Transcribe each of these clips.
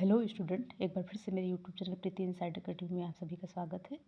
Hello student, एक बार फिर से मेरे यूट्यूब चैनल प्रीति इनसाइड अकेडमी में आप सभी का स्वागत है।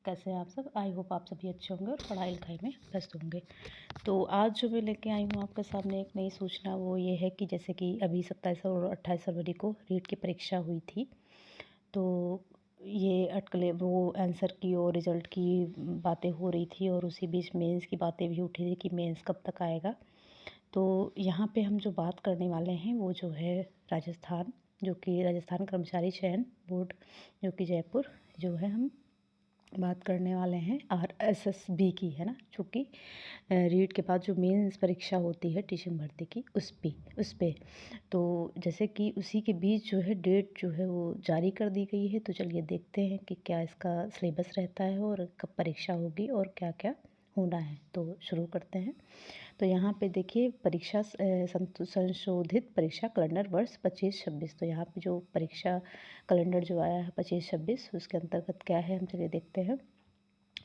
कैसे हैं आप सब? आई होप आप सभी अच्छे होंगे और पढ़ाई लिखाई में व्यस्त होंगे। तो आज जो मैं लेके आई हूँ आपके सामने एक नई सूचना, वो ये है कि जैसे कि अभी 27 और 28 फरवरी को रीट की परीक्षा हुई थी। तो ये अटकलें वो आंसर की और रिज़ल्ट की बातें हो रही थी और उसी बीच मेंस की बातें भी उठी थी कि मेंस कब तक आएगा। तो यहाँ पे हम जो बात करने वाले हैं वो जो है राजस्थान, जो कि राजस्थान कर्मचारी चयन बोर्ड, जो कि जयपुर, जो है हम बात करने वाले हैं RSSB की, है ना, जो कि रीट के बाद जो मेंस परीक्षा होती है टीचिंग भर्ती की, उस पे तो जैसे कि उसी के बीच जो है डेट जो है वो जारी कर दी गई है। तो चलिए देखते हैं कि क्या इसका सिलेबस रहता है और कब परीक्षा होगी और क्या क्या होना है। तो शुरू करते हैं। तो यहाँ पे देखिए परीक्षा संशोधित परीक्षा कैलेंडर वर्ष 25-26। तो यहाँ पे जो परीक्षा कैलेंडर जो आया है 25-26, उसके अंतर्गत क्या है हम चलिए देखते हैं।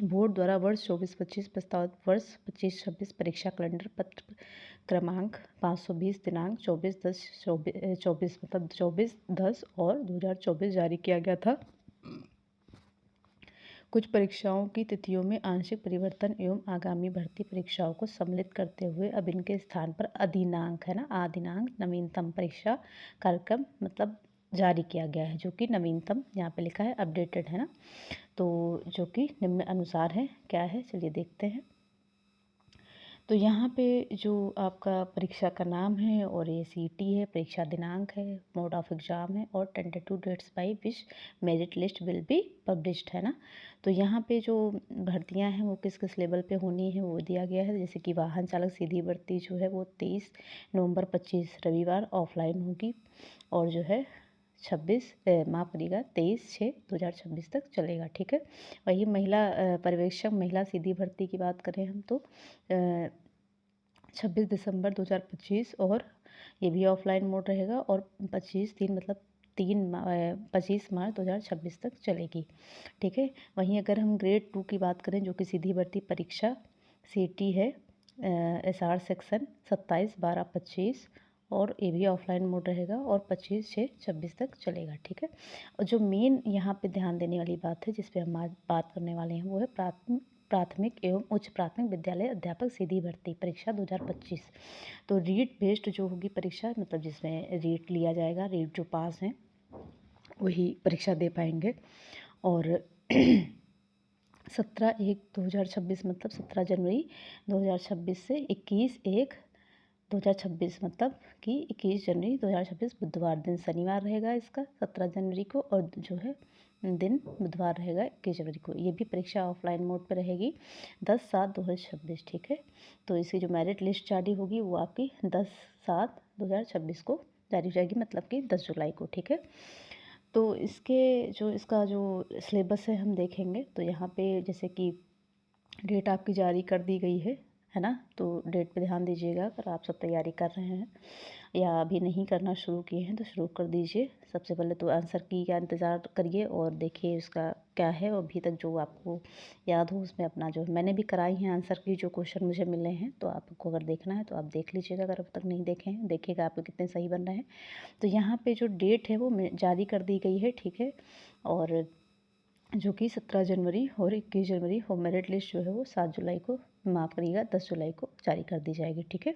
बोर्ड द्वारा वर्ष 24-25 प्रस्तावित वर्ष 25-26 परीक्षा कैलेंडर पत्र क्रमांक 520 दिनांक 24/10/24 मतलब 24/10 और 2024 जारी किया गया था। कुछ परीक्षाओं की तिथियों में आंशिक परिवर्तन एवं आगामी भर्ती परीक्षाओं को सम्मिलित करते हुए अब इनके स्थान पर अधिनांक, है ना, आदिनांक नवीनतम परीक्षा कार्यक्रम मतलब जारी किया गया है, जो कि नवीनतम यहाँ पे लिखा है, अपडेटेड, है ना। तो जो कि निम्न अनुसार है, क्या है चलिए देखते हैं। तो यहाँ पे जो आपका परीक्षा का नाम है और ये CET है, परीक्षा दिनांक है, मोड ऑफ एग्ज़ाम है और tentative dates by which merit list will be published, है ना। तो यहाँ पे जो भर्तियाँ हैं वो किस किस लेवल पे होनी है वो दिया गया है। जैसे कि वाहन चालक सीधी भर्ती जो है वो 23 नवंबर 25 रविवार ऑफलाइन होगी और जो है 23/6/2026 तक चलेगा, ठीक है। वही महिला पर्यवेक्षक महिला सीधी भर्ती की बात करें हम तो 26 दिसंबर 2025 और ये भी ऑफलाइन मोड रहेगा और 25/3 मतलब 25 मार्च 2026 तक चलेगी, ठीक है। वहीं अगर हम ग्रेड 2 की बात करें, जो कि सीधी भर्ती परीक्षा CET है, SR सेक्शन 27/12/25 और ये भी ऑफलाइन मोड रहेगा और 25/6/26 तक चलेगा, ठीक है। और जो मेन यहाँ पे ध्यान देने वाली बात है जिस पे हम आज बात करने वाले हैं वो है प्राथमिक एवं उच्च प्राथमिक विद्यालय अध्यापक सीधी भर्ती परीक्षा 2025। तो रीट बेस्ड जो होगी परीक्षा, मतलब जिसमें रीट लिया जाएगा, रीट जो पास हैं वही परीक्षा दे पाएंगे। और 17/1/2026 मतलब 17 जनवरी 2026 से 21/1/2026 मतलब कि 21 जनवरी 2026 बुधवार दिन शनिवार रहेगा इसका 17 जनवरी को, और जो है दिन बुधवार रहेगा 21 जनवरी को। ये भी परीक्षा ऑफलाइन मोड पर रहेगी 10/7/2026, ठीक है। तो इसकी जो मेरिट लिस्ट जारी होगी वो आपकी 10/7/2026 को जारी हो जाएगी, मतलब कि 10 जुलाई को, ठीक है। तो इसका जो सिलेबस है हम देखेंगे तो यहाँ पे जैसे कि डेट आपकी जारी कर दी गई है ना। तो डेट पे ध्यान दीजिएगा, अगर आप सब तैयारी कर रहे हैं या अभी नहीं करना शुरू किए हैं तो शुरू कर दीजिए। सबसे पहले तो आंसर की का इंतज़ार करिए और देखिए उसका क्या है, और अभी तक जो आपको याद हो उसमें अपना जो मैंने भी कराई हैं आंसर की जो क्वेश्चन मुझे मिले हैं, तो आपको अगर देखना है तो आप देख लीजिएगा। अगर अब तक नहीं देखे हैं देखिएगा आपके कितने सही बन रहे हैं। तो यहाँ पे जो डेट है वो जारी कर दी गई है, ठीक है। और जो कि 17 जनवरी और 21 जनवरी और मेरिट लिस्ट जो है वो 7 जुलाई को, माफ़ करिएगा 10 जुलाई को जारी कर दी जाएगी, ठीक है।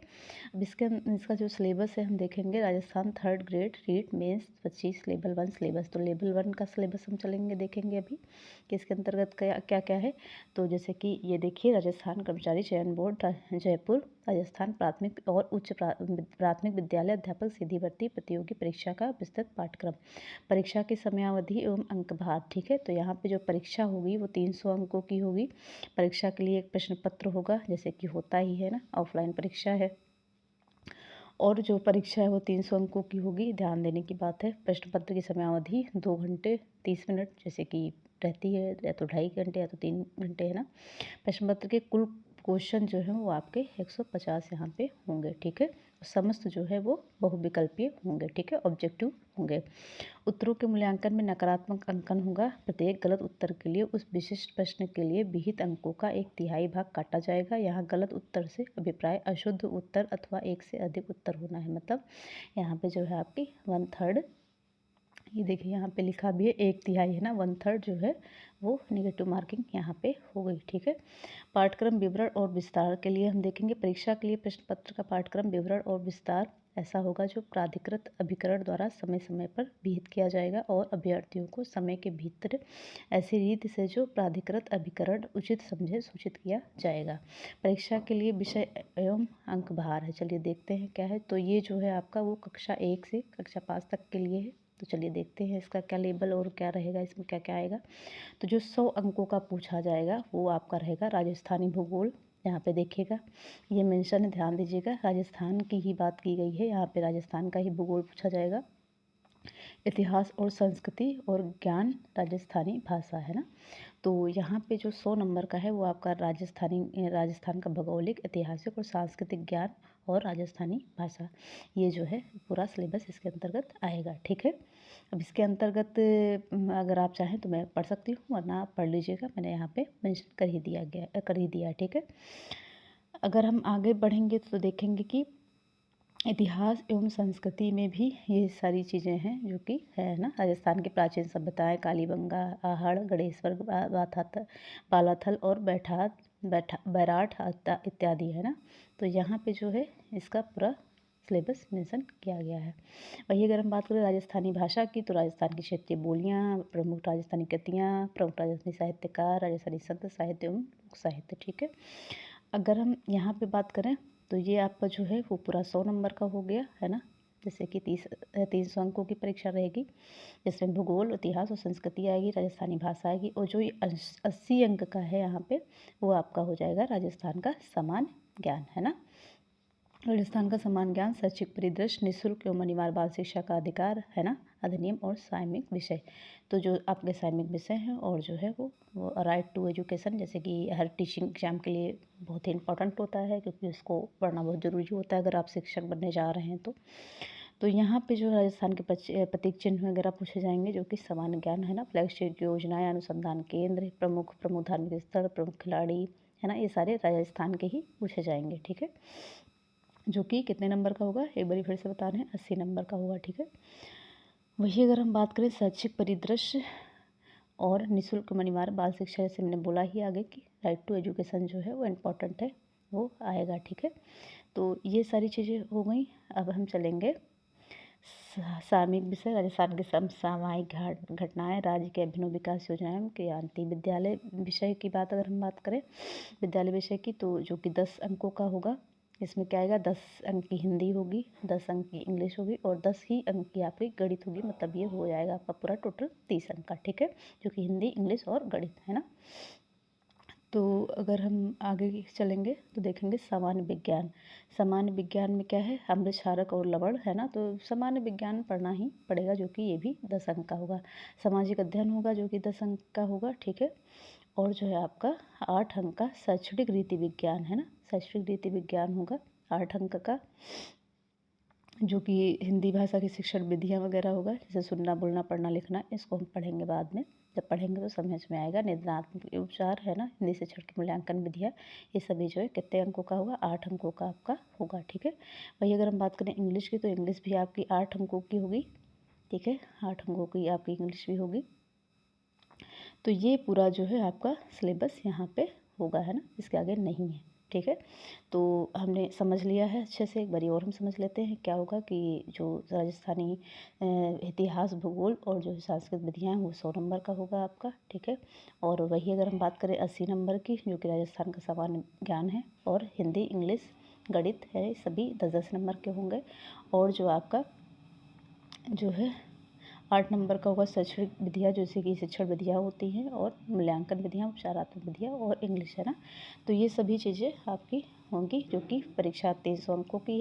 अब इसका जो सिलेबस है हम देखेंगे। Rajasthan 3rd grade REET mains 25 level 1 syllabus. तो लेवल 1 का सिलेबस हम चलेंगे देखेंगे अभी कि इसके अंतर्गत क्या क्या है। तो जैसे कि ये देखिए, राजस्थान कर्मचारी चयन बोर्ड जयपुर राजस्थान प्राथमिक और उच्च प्राथमिक विद्यालय अध्यापक सीधी भर्ती प्रतियोगी परीक्षा का विस्तृत पाठ्यक्रम, परीक्षा की समयावधि एवं अंक भार, ठीक है। तो यहाँ पे जो परीक्षा होगी वो 300 अंकों की होगी। परीक्षा के लिए एक प्रश्न पत्र होगा, जैसे कि होता ही है ना, ऑफलाइन परीक्षा है। और जो परीक्षा है वो 300 अंकों की होगी। ध्यान देने की बात है, प्रश्न पत्र की समयावधि 2 घंटे 30 मिनट जैसे कि रहती है, या तो 2.5 घंटे या तो 3 घंटे, है ना। प्रश्न पत्र के कुल क्वेश्चन जो है वो आपके 150 यहाँ पे होंगे, ठीक है। समस्त जो है वो बहुविकल्पीय होंगे, ठीक है, ऑब्जेक्टिव होंगे। उत्तरों के मूल्यांकन में नकारात्मक अंकन होगा। प्रत्येक गलत उत्तर के लिए उस विशिष्ट प्रश्न के लिए विहित अंकों का 1/3 भाग काटा जाएगा। यहाँ गलत उत्तर से अभिप्राय अशुद्ध उत्तर अथवा एक से अधिक उत्तर होना है, मतलब यहाँ पे जो है आपकी 1/3 ये देखिए यहाँ पे लिखा भी है 1/3 है ना, 1/3 जो है वो नेगेटिव मार्किंग यहाँ पे हो गई। ठीक है, पाठ्यक्रम विवरण और विस्तार के लिए हम देखेंगे, परीक्षा के लिए प्रश्न पत्र का पाठ्यक्रम विवरण और विस्तार ऐसा होगा जो प्राधिकृत अभिकरण द्वारा समय समय पर विहित किया जाएगा और अभ्यर्थियों को समय के भीतर ऐसी रीति से जो प्राधिकृत अभिकरण उचित समझे सूचित किया जाएगा। परीक्षा के लिए विषय एवं अंक भार है, चलिए देखते हैं क्या है। तो ये जो है आपका वो कक्षा 1 से कक्षा 5 तक के लिए है। तो चलिए देखते हैं इसका क्या लेबल और क्या रहेगा, इसमें क्या क्या आएगा। तो जो 100 अंकों का पूछा जाएगा वो आपका रहेगा राजस्थानी भूगोल। यहाँ पे देखिएगा ये मेंशन है, ध्यान दीजिएगा, राजस्थान की ही बात की गई है, यहाँ पे राजस्थान का ही भूगोल पूछा जाएगा। इतिहास और संस्कृति और ज्ञान राजस्थानी भाषा है ना। तो यहाँ पे जो 100 नंबर का है वो आपका राजस्थान का भौगोलिक, ऐतिहासिक और सांस्कृतिक ज्ञान और राजस्थानी भाषा, ये जो है पूरा सिलेबस इसके अंतर्गत आएगा। ठीक है, अब इसके अंतर्गत अगर आप चाहें तो मैं पढ़ सकती हूँ, वरना आप पढ़ लीजिएगा, मैंने यहाँ पे मेंशन कर ही दिया। ठीक है, अगर हम आगे बढ़ेंगे तो देखेंगे कि इतिहास एवं संस्कृति में भी ये सारी चीज़ें हैं जो कि है ना, राजस्थान की प्राचीन सभ्यताएं, कालीबंगा, आहड़, गणेश्वर, बालाथल और बैराठ इत्यादि है ना। तो यहाँ पे जो है इसका पूरा सिलेबस मेंशन किया गया है। वही अगर हम बात करें राजस्थानी भाषा की, तो राजस्थान की क्षेत्रीय बोलियाँ, प्रमुख राजस्थानी कृतियाँ, प्रमुख राजस्थानी साहित्यकार, राजस्थानी संत साहित्य एवं साहित्य। ठीक है, अगर हम यहाँ पे बात करें तो ये आपका जो है वो पूरा 100 नंबर का हो गया है ना। जैसे कि 300 अंकों की परीक्षा रहेगी, जिसमें भूगोल, इतिहास और संस्कृति आएगी, राजस्थानी भाषा आएगी, और जो ये 80 अंक का है यहाँ पे वो आपका हो जाएगा राजस्थान का सामान्य ज्ञान है ना। राजस्थान का समान ज्ञान, शैक्षिक परिदृश्य, निःशुल्क एवं अनिवार्य बाल शिक्षा का अधिकार है ना, अधिनियम और सामयिक विषय। तो जो आपके सामयिक विषय हैं और जो है वो राइट टू एजुकेशन, जैसे कि हर टीचिंग एग्जाम के लिए बहुत ही इंपॉर्टेंट होता है, क्योंकि उसको पढ़ना बहुत ज़रूरी होता है अगर आप शिक्षक बनने जा रहे हैं तो यहाँ पे जो राजस्थान के प्रतीक चिन्ह वगैरह पूछे जाएंगे, जो कि सामान्य ज्ञान है ना, फ्लैगशिप योजनाएं, अनुसंधान केंद्र, प्रमुख धार्मिक स्थल, प्रमुख खिलाड़ी है ना, ये सारे राजस्थान के ही पूछे जाएंगे। ठीक है, जो कि कितने नंबर का होगा, एक बार फिर से बता रहे हैं, 80 नंबर का होगा। ठीक है, वही अगर हम बात करें शैक्षिक परिदृश्य और निःशुल्क अनिवार्य बाल शिक्षा, जैसे मैंने बोला ही आगे कि राइट टू एजुकेशन जो है वो इम्पोर्टेंट है, वो आएगा। ठीक है, तो ये सारी चीज़ें हो गई। अब हम चलेंगे सामयिक विषय, राजस्थान के समसामयिक घटनाएं, राज्य के अभिनव विकास योजनाएं, क्रियान्वित। विद्यालय विषय की बात अगर हम बात करें विद्यालय विषय की, तो जो कि 10 अंकों का होगा। इसमें क्या आएगा, 10 अंक की हिंदी होगी, 10 अंक की इंग्लिश होगी और 10 ही अंक की आपकी गणित होगी। मतलब ये हो जाएगा आपका पूरा टोटल 30 अंक का। ठीक है, जो कि हिंदी, इंग्लिश और गणित है ना। तो अगर हम आगे चलेंगे तो देखेंगे सामान्य विज्ञान। सामान्य विज्ञान में क्या है, अम्ल, क्षारक और लवण है ना। तो सामान्य विज्ञान पढ़ना ही पड़ेगा, जो कि ये भी 10 अंक का होगा। सामाजिक अध्ययन होगा जो कि 10 अंक का होगा। ठीक है, और जो है आपका 8 अंक का शैक्षणिक रीति विज्ञान है ना, शैक्षणिक रीति विज्ञान होगा 8 अंक का, जो कि हिंदी भाषा की शिक्षण विधियाँ वगैरह होगा, जैसे सुनना, बोलना, पढ़ना, लिखना। इसको हम पढ़ेंगे बाद में, जब पढ़ेंगे तो समझ में आएगा। निदानात्मक उपचार है ना, हिंदी शिक्षण की मूल्यांकन विधियाँ, ये सभी जो है कितने अंकों का होगा, 8 अंकों का आपका होगा। ठीक है, वही अगर हम बात करें इंग्लिश की, तो इंग्लिश भी आपकी 8 अंकों की होगी। ठीक है, 8 अंकों की आपकी इंग्लिश भी होगी। तो ये पूरा जो है आपका सिलेबस यहाँ पे होगा है ना, इसके आगे नहीं है। ठीक है, तो हमने समझ लिया है अच्छे से। एक बारी और हम समझ लेते हैं क्या होगा कि जो राजस्थानी इतिहास, भूगोल और जो सांस्कृतिक विधियाँ हैं वो 100 नंबर का होगा आपका। ठीक है, और वही अगर हम बात करें 80 नंबर की, जो कि राजस्थान का सामान्य ज्ञान है, और हिंदी, इंग्लिश, गणित है, सभी 10-10 नंबर के होंगे। और जो आपका जो है 8 नंबर का होगा शैक्षणिक विधियाँ, जैसे कि शिक्षण विधियाँ होती हैं, और मूल्यांकन विधियाँ, उपचारात्मक विधियाँ और इंग्लिश है ना। तो ये सभी चीज़ें आपकी होंगी, जो कि परीक्षा 300 अंकों की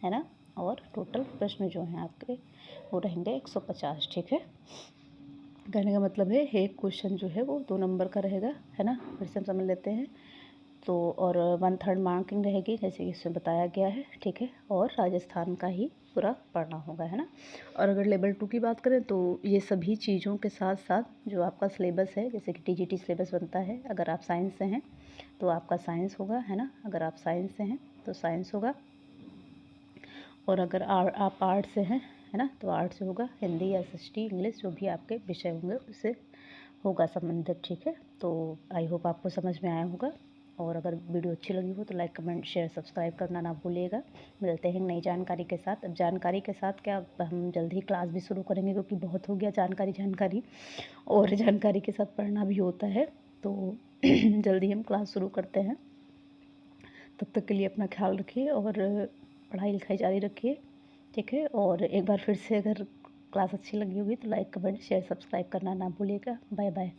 है ना। और टोटल प्रश्न जो हैं आपके वो रहेंगे 150। ठीक है, कहने का मतलब है एक क्वेश्चन जो है वो 2 नंबर का रहेगा है ना। फिर से हम समझ लेते हैं। तो और 1/3 मार्किंग रहेगी, जैसे कि इसमें बताया गया है। ठीक है, और राजस्थान का ही पूरा पढ़ना होगा है ना। और अगर लेवल 2 की बात करें तो ये सभी चीज़ों के साथ साथ जो आपका सिलेबस है, जैसे कि टीजीटी सिलेबस बनता है, अगर आप साइंस से हैं तो आपका साइंस होगा है ना, अगर आप साइंस से हैं तो साइंस होगा, और अगर आप आर्ट से हैं है ना। तो आर्ट से होगा, हिंदी या SST इंग्लिश जो भी आपके विषय होंगे उससे होगा संबंधित, ठीक है। तो आई होप आपको समझ में आया होगा, और अगर वीडियो अच्छी लगी हो तो लाइक कमेंट शेयर सब्सक्राइब करना ना भूलिएगा। मिलते हैं नई जानकारी के साथ। अब जानकारी के साथ क्या, हम जल्द ही क्लास भी शुरू करेंगे, क्योंकि बहुत हो गया जानकारी और जानकारी के साथ पढ़ना भी होता है। तो जल्दी हम क्लास शुरू करते हैं। तब तक के लिए अपना ख्याल रखिए और पढ़ाई लिखाई जारी रखिए, ठीक है। और एक बार फिर से अगर क्लास अच्छी लगी होगी तो लाइक कमेंट शेयर सब्सक्राइब करना ना भूलिएगा। Bye bye.